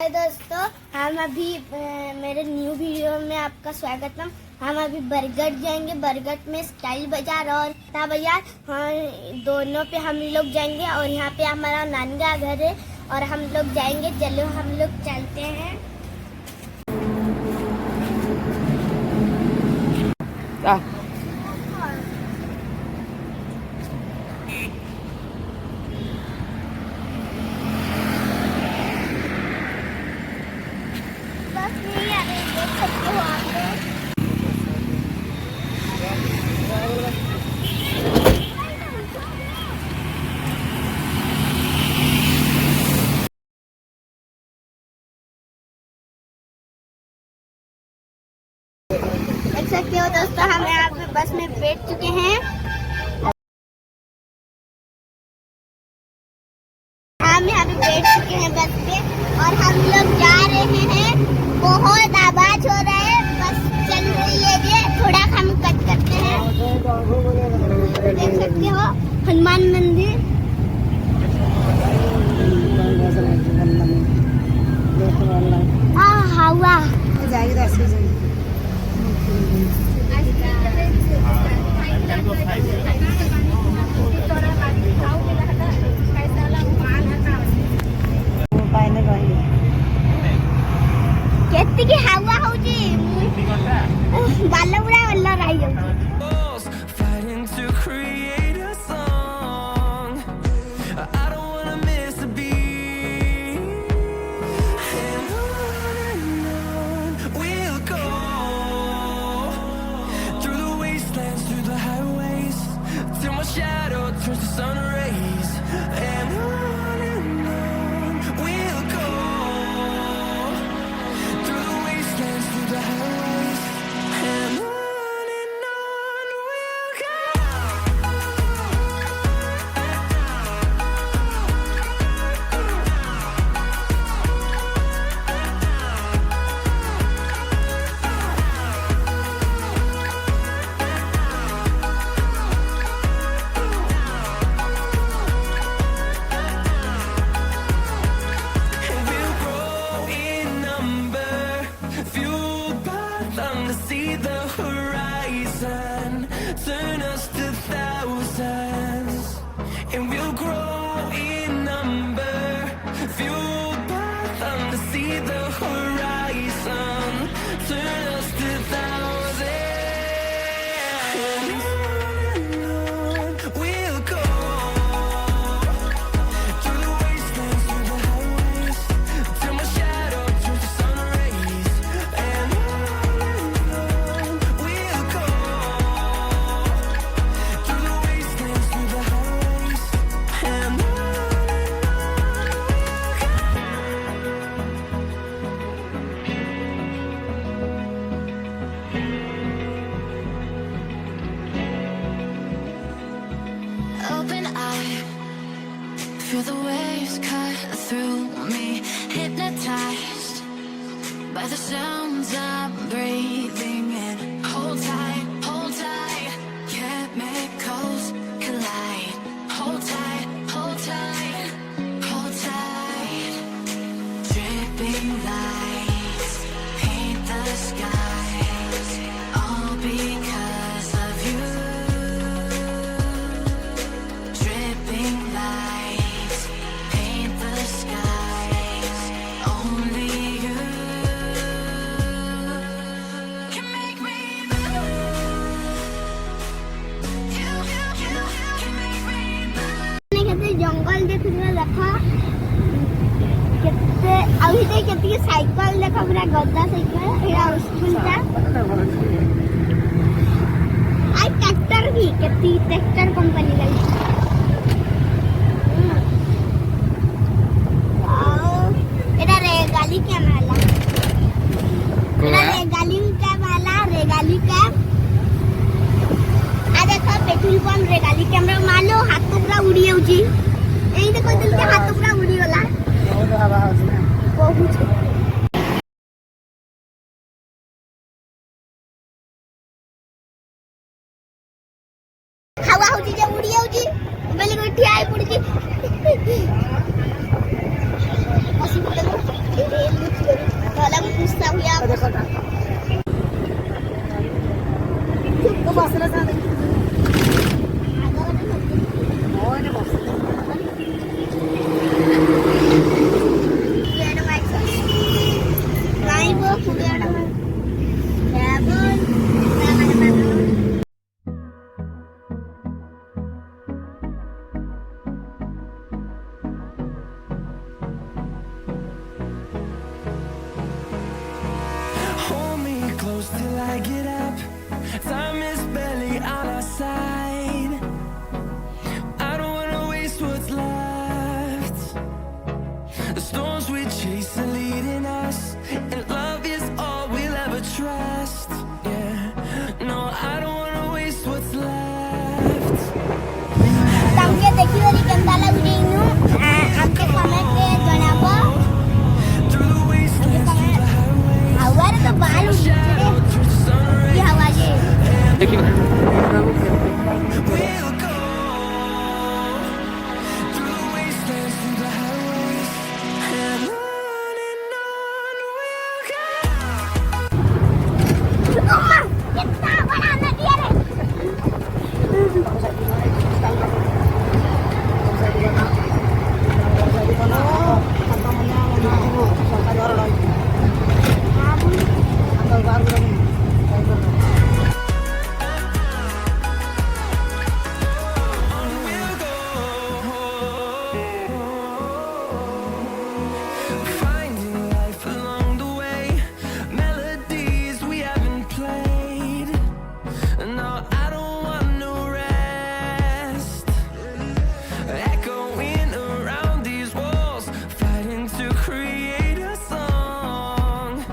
हाय दोस्तों, हम अभी मेरे न्यू वीडियो में आपका स्वागतम। हम अभी बरगढ़ जाएंगे। बरगढ़ में स्टाइल बाजार और ता बाजार, हाँ, दोनों पे हम लोग जाएंगे। और यहाँ पे हमारा नानी का घर है और हम लोग जाएंगे। चलो हम लोग चलते हैं। देख सकते हो दोस्तों, हम यहाँ पे बस में बैठ चुके हैं। हम यहाँ पे बैठ चुके हैं बस पे और हम लोग जा रहे हैं। बहुत आवाज हो रहा है, बस चल रही है। ये थोड़ा हम कट करते हैं। देख सकते हो हनुमान मंदिर। हवा केतिकी हवा होची बाल पूरा वल्ला रही जाउची। Shadow turns to sun rays, and on we'll go through the wastelands, through the highways, and on we'll go. See the horizon, turn us to thousands, and we'll grow in number, fueled by thunder. See the horizon, turn us to thousands, and on we'll go through the wastelands, through the highways, till my shadow turns to sun rays, and open eye, feel the waves cut through me, hypnotized by the sounds I'm breathing in. Hold tight, chemicals collide. Hold tight, hold tight, hold tight. Dripping lights paint the skies, all because of you. Dripping lights paint the skies, only you can make me move. You can make me move. केते जंगल देखुना देखा केते अभी ते केते cycle देखा पूरा गद्दा cycle era school का। आई ट्रैक्टर भी केते ट्रैक्टर कंपनी का। एरा रेगाली क्या माला, एरा रेगाली क्या माला, रेगाली का। आ देखो पेट्रोल पंप रेगाली कैमरा मालो हाथ पूरा उड़ी जाउची। एई देखो दिल के हाथ पूरा उड़ी गला। बहुत हवा होची ना, बहुत हवा होची जे उड़ी जाउची। बेली को ठिया आई पड़ी छी। देखिए We'll go through the wastelands, through the highways, and on we'll go. कितना बड़ा नदी है Finding life along the way, melodies we haven't played. No, I don't want no rest. Echoing around these walls, fighting to create a song.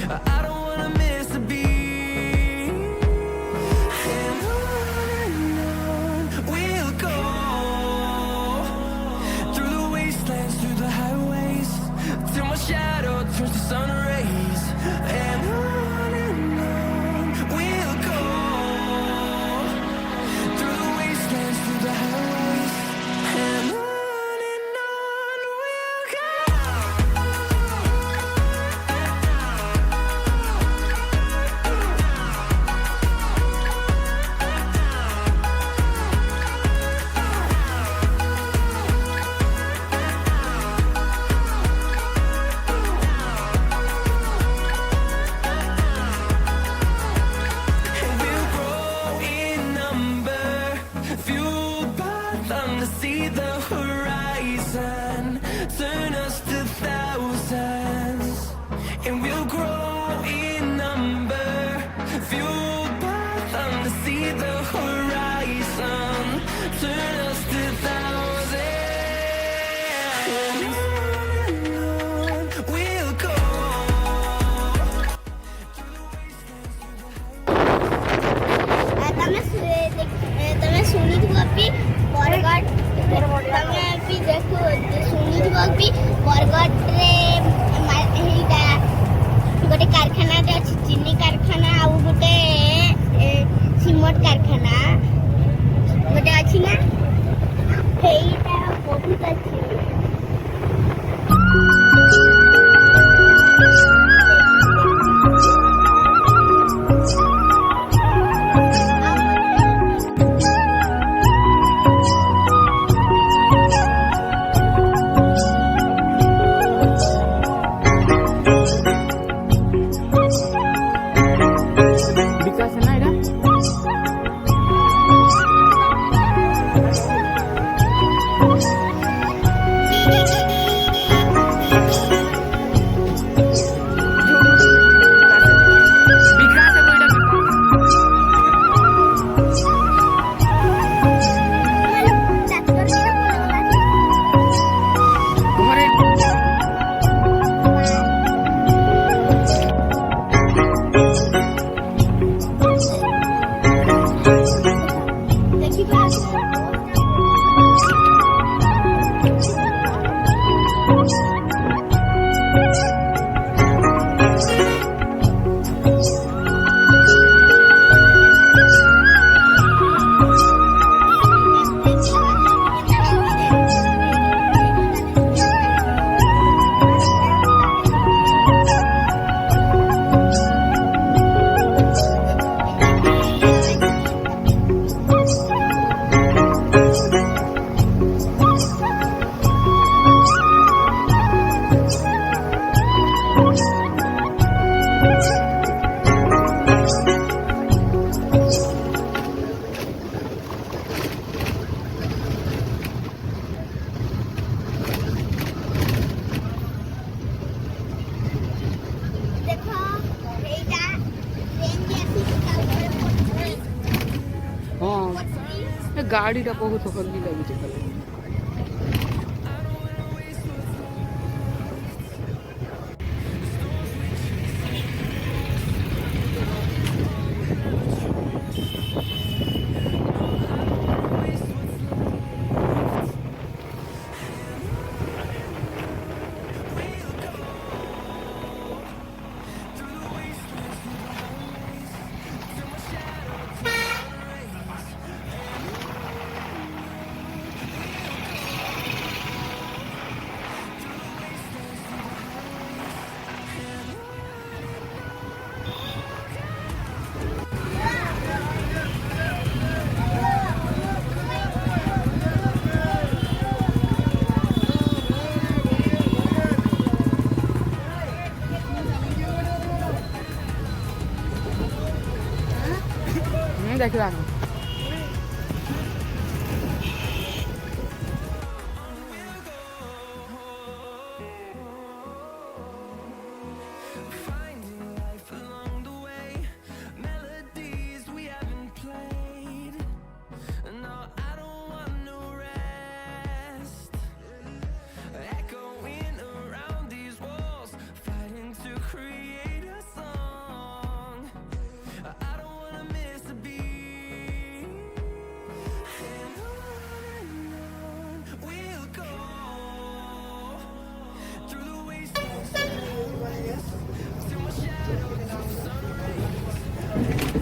I don't wanna miss a beat. And on we'll go through the wastelands, through the highways, till my shadow turns to sun rays. And on we'll go through the wastelands, through the highways, and on we'll go. And we'll grow in number, fueled by them to see the horizon, turn us to thousands. And we'll grow in number, fueled by them to see the horizon, turn us to thousands. And on we'll go. તમે ଶୁଣିଥିବ ବି ବରଗଡ଼ ତମେ ବି ଦେଖୁ ଶୁଣିଥିବ ବି ବରଗଡ଼ରେ ଏଇଟା ଗୋଟେ କାରଖାନାଟେ ଅଛି ଚିନି କାରଖାନା ଆଉ ଗୋଟେ ସିମେଣ୍ଟ କାରଖାନା ଗୋଟେ ଅଛି ନା ସେଇଟା ବହୁତ ଅଛି विकास है ना इधर विकास है वो तुम्हारे गाड़ीटा बहुत हल्दी लगे देखला Finding life along the way, melodies we haven't played. No, I don't want no rest. Echoing around these walls, fighting to create a song. I don't wanna miss a beat. And on we'll go through the wastelands till my shadow turns sun rays.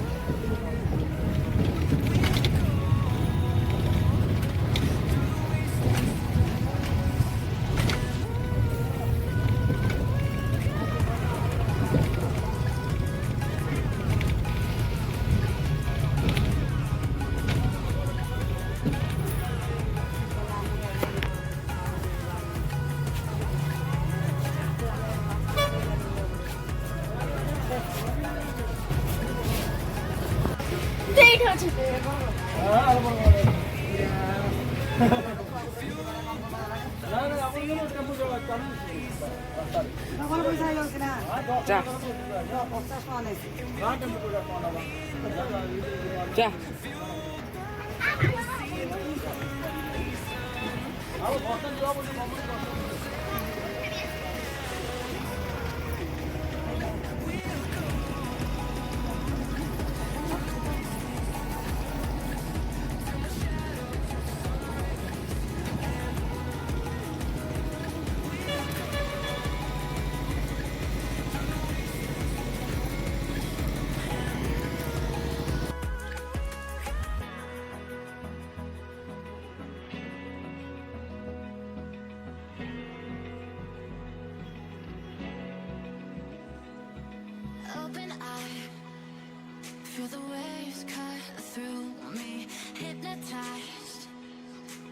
जा जा Open eye, feel the waves cut through me, hypnotized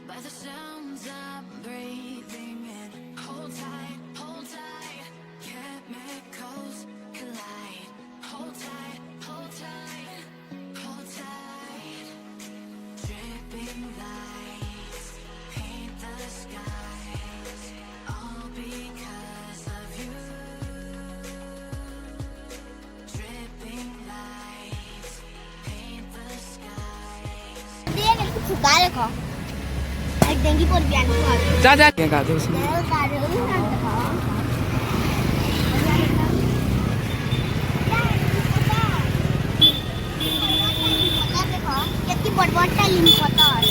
by the sounds I'm breathing in. Hold tight, chemicals collide. Hold tight, hold tight, hold tight. Dripping lights paint the skies, all because of you. Dripping lights paint the skies. छुपा रखो एक dinghy पर बयान कर जा जा गा दे उसमें कितनी बड़-बड़ टाइम पता है